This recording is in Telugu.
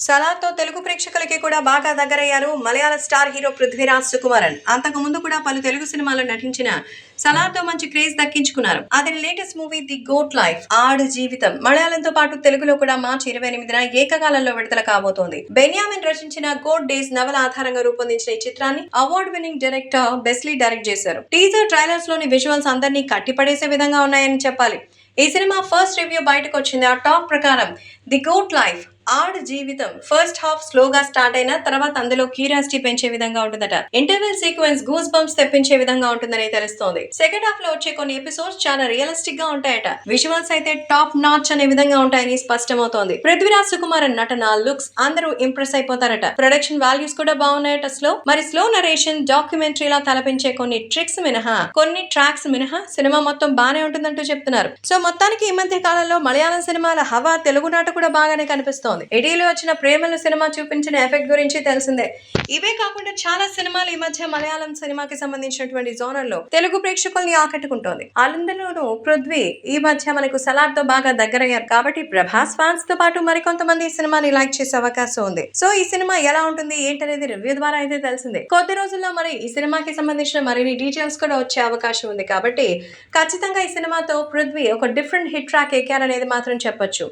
సలార్‌తో తెలుగు ప్రేక్షకులకి కూడా బాగా దగ్గరయ్యారు మలయాళ స్టార్ హీరో పృథ్వీరాజ్ సుకుమారన్. అంతకు ముందు కూడా పలు తెలుగు సినిమాల్లో నటించిన సలార్‌తో మంచి క్రేజ్ దక్కించుకున్నారు. అతని latest movie The Goat Life Aadu Jeevitham మలయాళంతో పాటు తెలుగులో కూడా మార్చి 28న ఏకకాలంలో విడుదల కాబోతోంది. బెన్యామిన్ రచించిన గోట్ డేస్ నవల ఆధారంగా రూపొందించిన ఈ చిత్రాన్ని అవార్డ్ విన్నింగ్ డైరెక్టర్ బెస్లీ డైరెక్ట్ చేశారు. టీజర్ ట్రైలర్స్ లోని విజువల్స్ అందరినీ కట్టిపడేసే విధంగా ఉన్నాయని చెప్పాలి. ఈ సినిమా ఫస్ట్ రివ్యూ బయటకు వచ్చింది. ఆ టాక్ ప్రకారం ది గోట్ లైఫ్ ఆడ్ జీవితం ఫస్ట్ హాఫ్ స్లోగా స్టార్ట్ అయినా తర్వాత అందులో క్యూరియాసిటీ పెంచే విధంగా ఉంటుందట. ఇంటర్వెల్ సీక్వెన్స్ గూస్ బంప్స్ తెప్పించే విధంగా ఉంటుందని తెలుస్తోంది. సెకండ్ హాఫ్ లో వచ్చే కొన్ని ఎపిసోడ్స్ చాలా రియలిస్టిక్ గా ఉంటాయట. విజువల్స్ అయితే టాప్ నాచ్ అనే విధంగా ఉంటాయని స్పష్టమవుతోంది. పృథ్వీరాజ్ సుకుమారన్ నటన లుక్స్ అందరూ ఇంప్రెస్ అయిపోతారట. ప్రొడక్షన్ వాల్యూస్ కూడా బాగున్నాయట. స్లో నరేషన్ డాక్యుమెంటరీలా తలపించే కొన్ని ట్రిక్స్ మినహా కొన్ని ట్రాక్స్ మినహా సినిమా మొత్తం బానే ఉంటుందంటూ చెప్తున్నారు. సో మొత్తానికి ఈ మధ్య కాలంలో మలయాళం సినిమాల హవా తెలుగు నాట కూడా బాగానే కనిపిస్తోంది. ఇటీలో వచ్చిన ప్రేమల సినిమా చూపించిన ఎఫెక్ట్ గురించి తెలిసిందే. ఇవే కాకుండా చాలా సినిమాలు ఈ మధ్య మలయాళం సినిమాకి సంబంధించినటువంటి జోనర్ లో తెలుగు ప్రేక్షకుల్ని ఆకట్టుకుంటోంది. అందులోనూ పృథ్వీ ఈ మధ్య మనకు సలార్ తో బాగా దగ్గరయ్యారు కాబట్టి ప్రభాస్ ఫ్యాన్స్ తో పాటు మరికొంతమంది ఈ సినిమాని లైక్ చేసే అవకాశం ఉంది. సో ఈ సినిమా ఎలా ఉంటుంది ఏంటనేది రివ్యూ ద్వారా అయితే తెలిసిందే. కొద్ది రోజుల్లో మరి ఈ సినిమాకి సంబంధించిన మరిన్ని డీటెయిల్స్ కూడా వచ్చే అవకాశం ఉంది కాబట్టి ఖచ్చితంగా ఈ సినిమాతో పృథ్వీ ఒక డిఫరెంట్ హిట్ ట్రాక్ ఎక్కారనేది మాత్రం చెప్పొచ్చు.